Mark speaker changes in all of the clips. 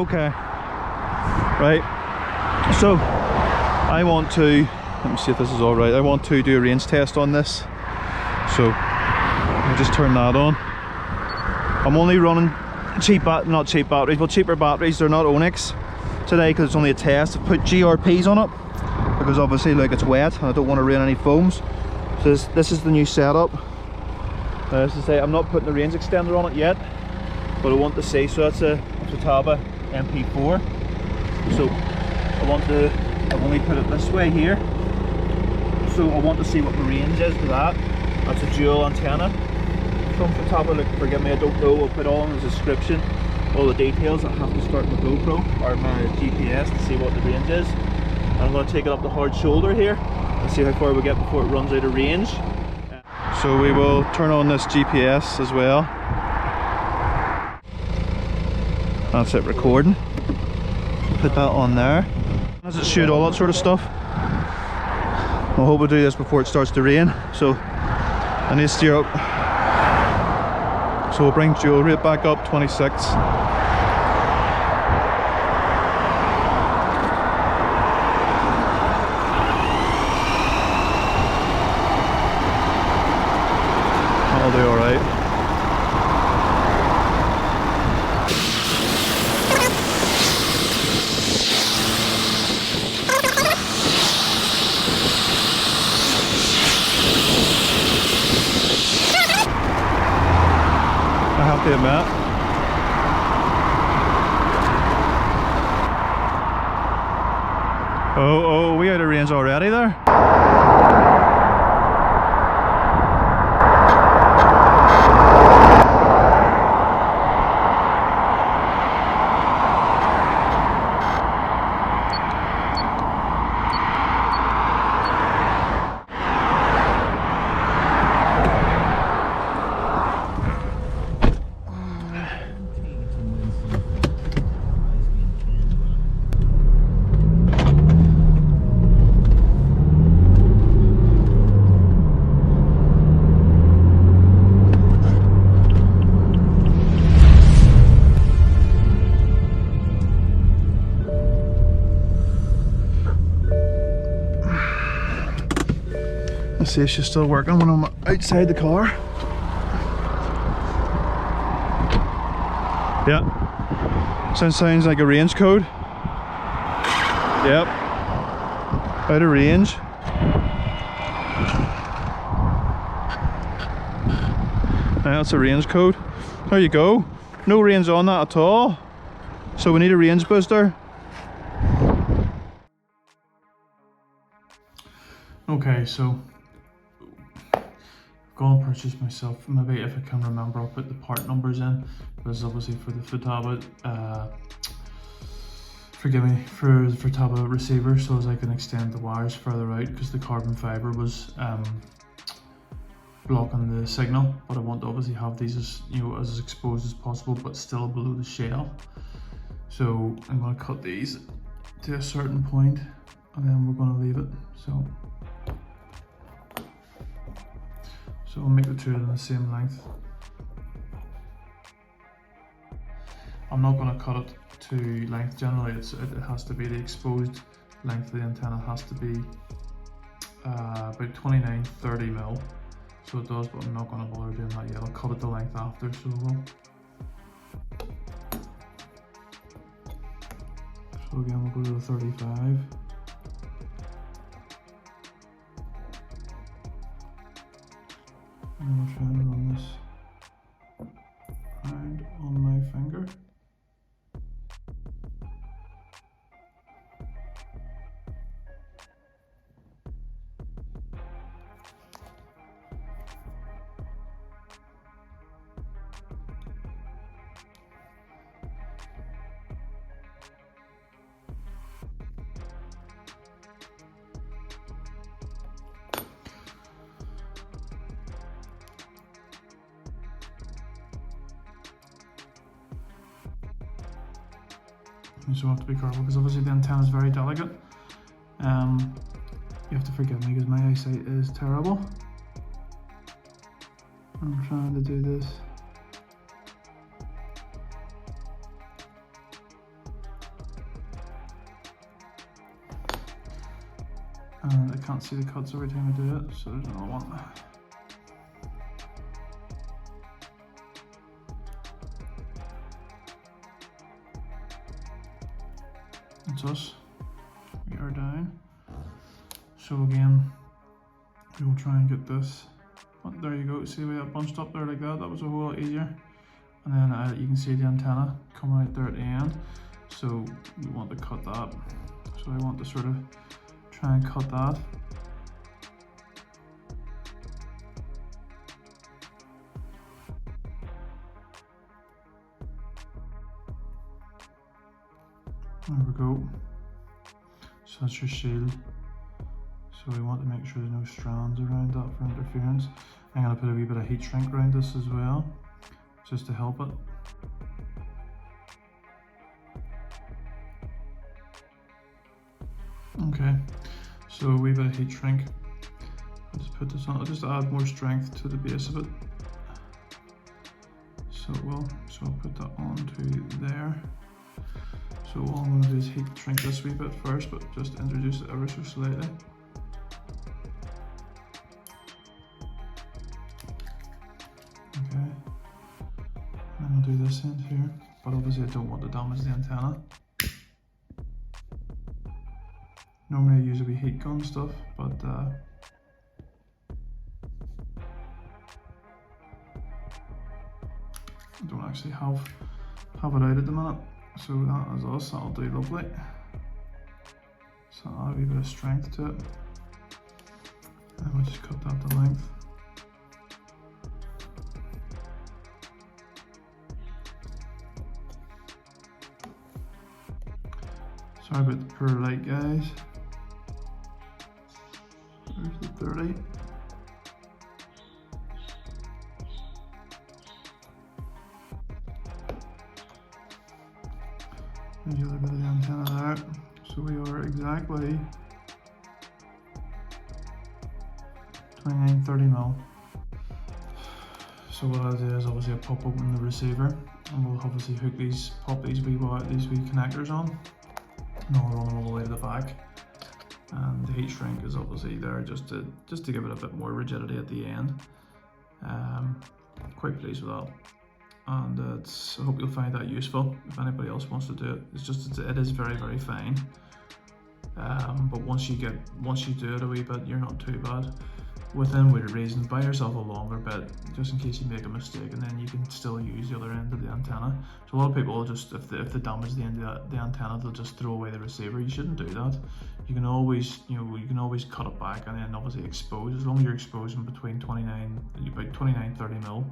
Speaker 1: Okay. Right. So I want to, let me see if this is all right. I want to do a range test on this. So I'll just turn that on. I'm only running not cheap batteries, but cheaper batteries. They're not Onyx today because it's only a test. I've put GRPs on it because obviously like it's wet and I don't want to rain any foams. So this is the new setup. As I say, I'm not putting the range extender on it yet, but I want to see. So that's a Futaba MP4. So I've only put it this way here. So I want to see what the range is for that. That's a dual antenna from Futaba. Look, forgive me, I don't know. I'll put all in the description, all the details. I have to start my GoPro or my GPS to see what the range is. And I'm going to take it up the hard shoulder here and see how far we get before it runs out of range. So we will turn on this GPS as well. That's it recording. Put that on there. As it shoot, all that sort of stuff. I hope we do this before it starts to rain. So I need to steer up. So we'll bring dual rate back up, 26. That'll do alright. I have to admit. Oh, we out of range already there. Let's see if she's still working when I'm outside the car. Yeah. Sounds like a range code. Yep. Out of range. That's a range code. There you go. No range on that at all. So we need a range booster. Okay, so going to purchase myself, maybe if I can remember I'll put the part numbers in, because obviously for the Futaba, forgive me, for the Futaba receiver, so as I can extend the wires further out, because the carbon fibre was blocking the signal, but I want to obviously have these as, you know, as exposed as possible but still below the shell. So I'm going to cut these to a certain point and then we're going to leave it. So we'll make the two of them the same length. I'm not going to cut it to length. Generally it has to be the exposed length of the antenna has to be about 29-30 mil. So it does, but I'm not going to bother doing that yet. I'll cut it to length after, so we'll. So again we'll go to the 35. And I'll try and run this around on my finger. You just have to be careful because obviously the antenna is very delicate. You have to forgive me because my eyesight is terrible. I'm trying to do this. And I can't see the cuts every time I do it, so there's another one. That's us. We are down. So again, we will try and get this. Oh, there you go. See, we got bunched up there like that. That was a whole lot easier. And then you can see the antenna coming out there at the end. So we want to cut that. So I want to sort of try and cut that. There we go. So that's your shield. So we want to make sure there's no strands around that for interference. I'm going to put a wee bit of heat shrink around this as well, just to help it. Okay, so a wee bit of heat shrink. I'll just put this on, I'll just add more strength to the base of it. So it will, so I'll put that onto there. So all I'm going to do is heat shrink this wee bit first, but just introduce it ever so slightly. Okay, and I'll do this end here, but obviously I don't want to damage the antenna. Normally I use a wee heat gun stuff, but I don't actually have it out at the minute. So that is us, that'll do lovely. So I'll add a wee bit of strength to it. And we'll just cut that to length. Sorry about the poor light, guys. There's the 30. There's the other bit of the antenna there. So we are exactly 29-30mm. So what I'll do is obviously I'll pop open the receiver and we'll obviously hook these, pop these wee connectors on. And I'll run them all the way to the back. And the heat shrink is obviously there just to give it a bit more rigidity at the end. Quite pleased with that. And I hope you'll find that useful if anybody else wants to do it. It is very, very fine. But once you do it a wee bit, you're not too bad. Within reason, buy yourself a longer bit just in case you make a mistake, and then you can still use the other end of the antenna. So a lot of people will just, if they damage the end of the antenna, they'll just throw away the receiver. You shouldn't do that. You can always, you can always cut it back and then obviously expose. As long as you're exposing between 29-30mm,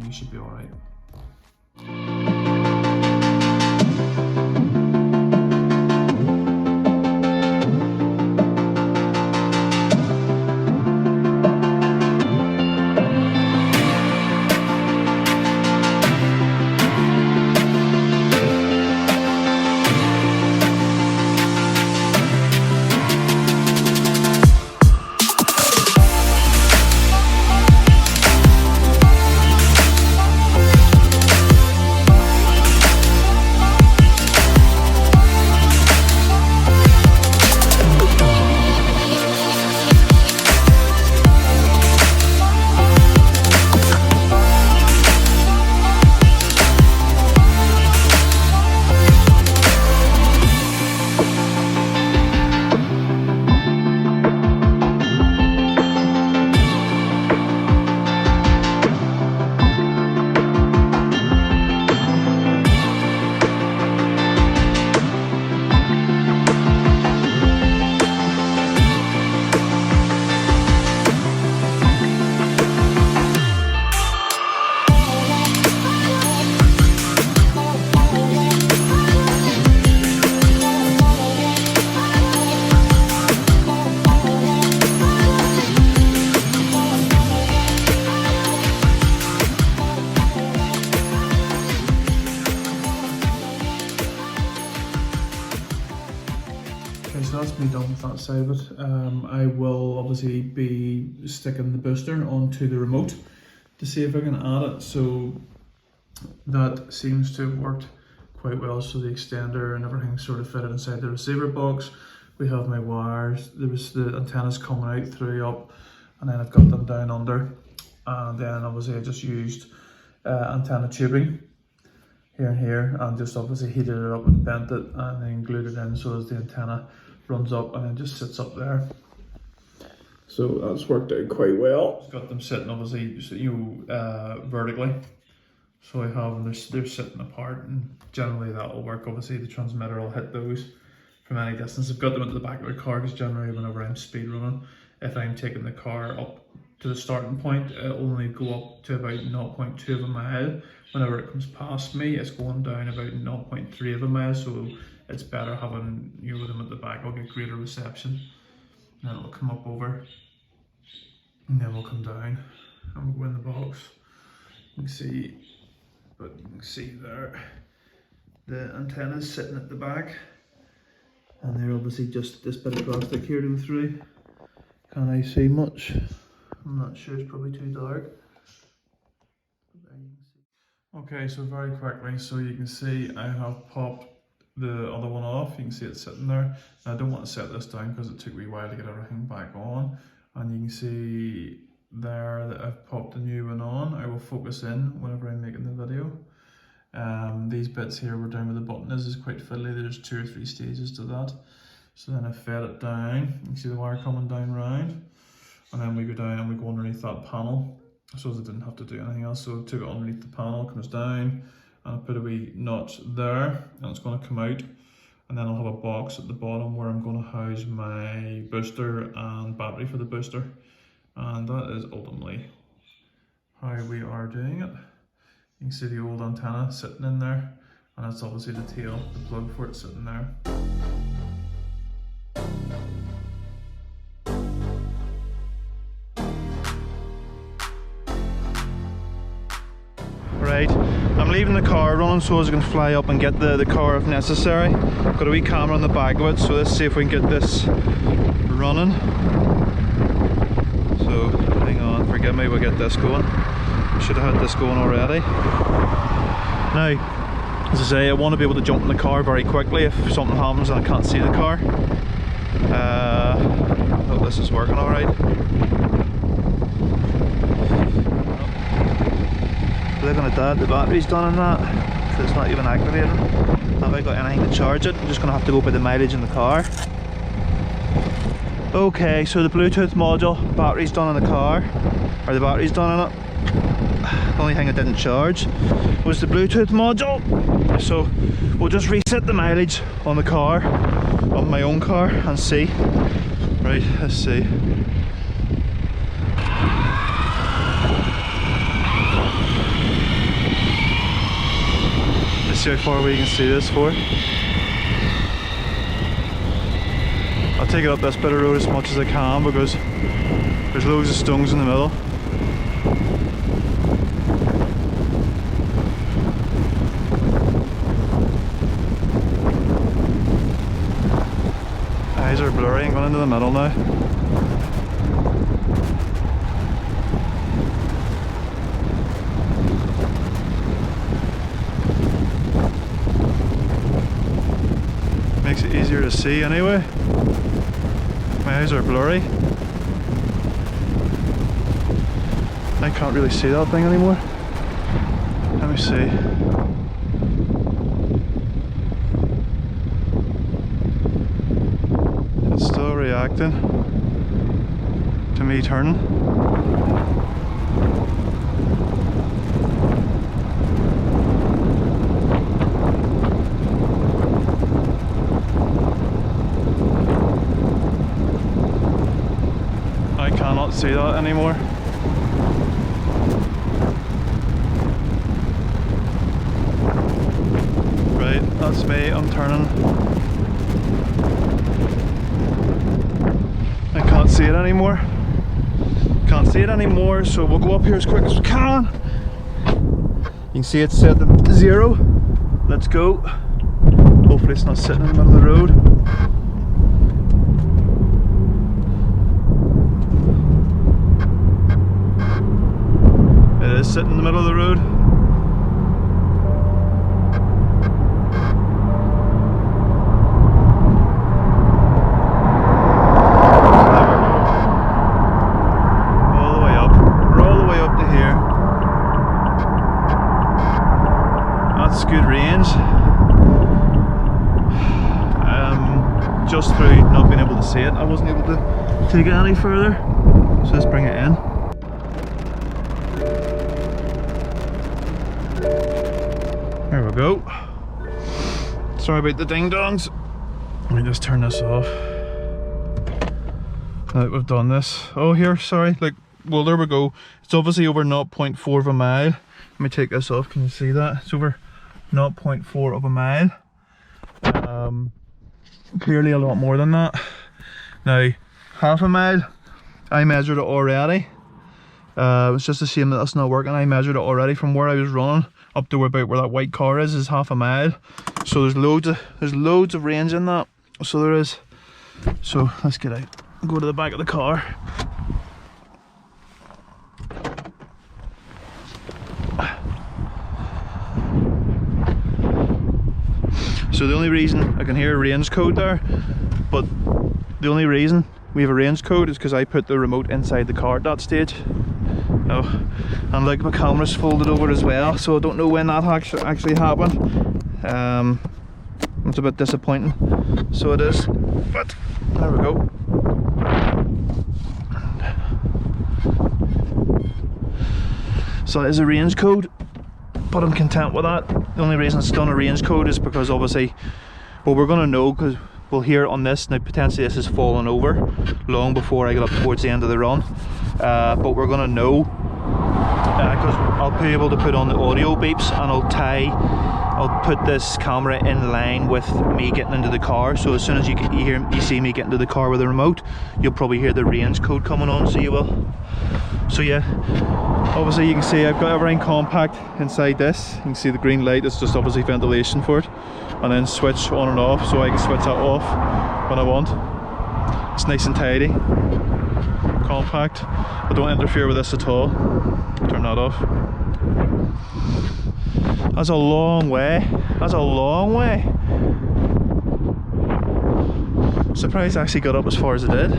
Speaker 1: you should be all right. So that's me done with that side of it. I will obviously be sticking the booster onto the remote to see if I can add it. So that seems to have worked quite well. So the extender and everything sort of fitted inside the receiver box. we have my wires. There was the antennas coming out through up, and then I've got them down under, and then obviously I just used antenna tubing here and here, and just obviously heated it up and bent it and then glued it in so as the antenna runs up and then just sits up there. So that's worked out quite well. I've got them sitting obviously, vertically. So I have them, they're sitting apart, and generally that will work. Obviously the transmitter will hit those from any distance. I've got them at the back of the car because generally whenever I'm speed running, if I'm taking the car up to the starting point, it'll only go up to about 0.2 of a mile. Whenever it comes past me, it's going down about 0.3 of a mile, so it's better having with them at the back. I'll get greater reception. And then it'll come up over, and then we'll come down and we'll go in the box. You can see, but you can see there, the antenna's sitting at the back, and they're obviously just this bit of plastic here to go through. Can I see much? I'm not sure, it's probably too dark. Okay, so very quickly, so you can see I have popped the other one off. You can see it sitting there. Now, I don't want to set this down because it took me a while to get everything back on. And you can see there that I've popped a new one on. I will focus in whenever I'm making the video. These bits here were down where the button is quite fiddly. There's 2 or 3 stages to that. So then I fed it down. You can see the wire coming down round. And then we go down and we go underneath that panel. So I didn't have to do anything else. So I took it underneath the panel, comes down, and I put a wee notch there, and it's going to come out. And then I'll have a box at the bottom where I'm going to house my booster and battery for the booster. And that is ultimately how we are doing it. You can see the old antenna sitting in there, and that's obviously the tail, the plug for it sitting there. Right, I'm leaving the car running so as I can fly up and get the car if necessary. I've got a wee camera on the back of it, so let's see if we can get this running. So, hang on, forgive me, we'll get this going. We should have had this going already. Now, as I say, I want to be able to jump in the car very quickly if something happens and I can't see the car. I hope this is working alright. Looking at that, the battery's done on that, so it's not even activating. Have I got anything to charge it? I'm just going to have to go by the mileage in the car. Okay, so the Bluetooth module, battery's done on the car, or the battery's done on it. The only thing I didn't charge was the Bluetooth module. So we'll just reset the mileage on the car, on my own car, and see. Right, let's see. See how far away you can see this for. I'll take it up this bit of road as much as I can because there's loads of stones in the middle. Eyes are blurry, I'm going into the middle now. Makes it easier to see anyway. My eyes are blurry. I can't really see that thing anymore. Let me see. It's still reacting to me turning. See that anymore. Right, that's me, I'm turning. I can't see it anymore. Can't see it anymore, so we'll go up here as quick as we can. You can see it's set to 0. Let's go. Hopefully it's not sitting in the middle of the road. Sit in the middle of the road. take it any further, so let's bring it in. There we go. Sorry about the ding dongs. Let me just turn this off. Now that we've done this, oh here, sorry, like, well there we go. It's obviously over 0.4 of a mile. Let me take this off, can you see that? It's over 0.4 of a mile. Clearly a lot more than that. Now, half a mile, I measured it already. It's just a shame that that's not working. I measured it already from where I was running up to about where that white car is half a mile. So there's loads of range in that. So there is. So let's get out. Go to the back of the car. So the only reason I can hear a range code there, but the only reason we have a range code is because I put the remote inside the car at that stage. Oh, and like my camera's folded over as well, so I don't know when that actually happened. It's a bit disappointing, so it is, but there we go. So it is a range code, but I'm content with that. The only reason it's done a range code is because obviously, well, we're going to know, because we'll hear it on this. Now potentially this is falling over long before I get up towards the end of the run, but we're going to know because I'll be able to put on the audio beeps, and I'll put this camera in line with me getting into the car, so as soon as you see me get into the car with the remote, you'll probably hear the range code coming on, so you will. So yeah, obviously you can see I've got everything compact inside this. You can see the green light, it's just obviously ventilation for it, and then switch on and off, so I can switch that off when I want. It's nice and tidy, compact. I don't interfere with this at all. Turn that off. That's a long way. That's a long way. Surprised I actually got up as far as I did,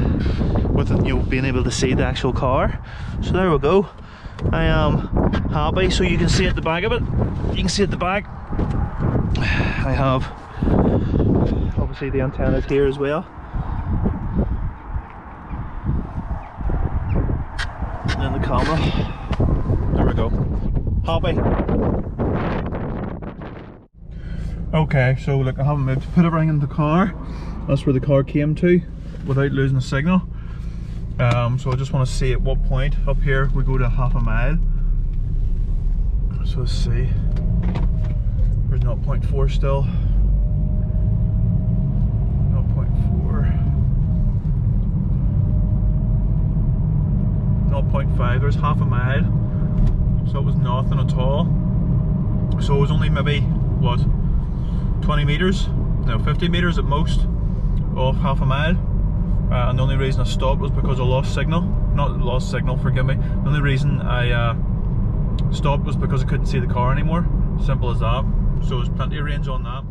Speaker 1: with it, you know, being able to see the actual car. So there we go. I am happy. So you can see at the back of it. You can see at the back. I have obviously the antennas here as well. And then the camera. There we go. Happy. Okay, so look, I haven't moved. Put everything in the car. That's where the car came to without losing a signal. So I just want to see at what point up here we go to half a mile. So let's see. There's 0.4 still. 0.4. 0.5. There's half a mile. So it was nothing at all. So it was only maybe, what, 20 meters? No, 50 meters at most off half a mile. And the only reason I stopped was because I lost signal. Not lost signal, forgive me. The only reason I stopped was because I couldn't see the car anymore. Simple as that. So there's plenty of range on that.